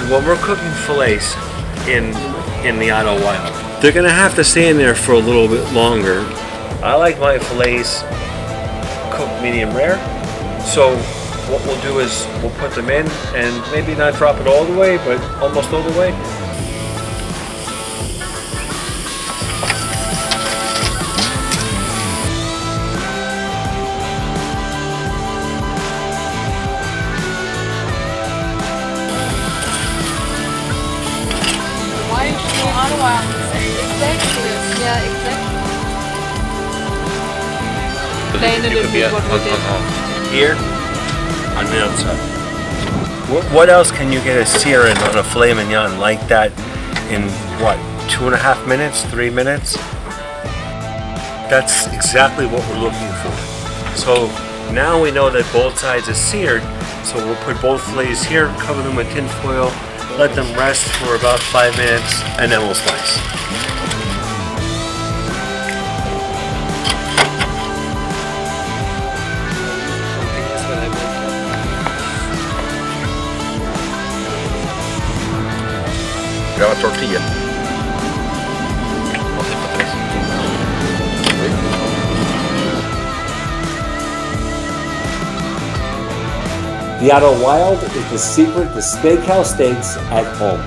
Aaron, when we're cooking fillets in the Otto Wilde, they're gonna have to stay in there for a little bit longer. I like my fillets cooked medium rare, so what we'll do is we'll put them in and maybe not drop it all the way, but almost all the way. Why is she on a while? Exactly. Yeah, exactly. Plain a little bit what we did. Here, on the outside. What else can you get a sear in on a filet mignon like that in what, 2.5 minutes, 3 minutes? That's exactly what we're looking for. So now we know that both sides are seared, so we'll put both fillets here, cover them with tin foil, let them rest for about 5 minutes, and then we'll slice. Graba tortilla. The Otto Wilde is the secret to steakhouse steaks at home.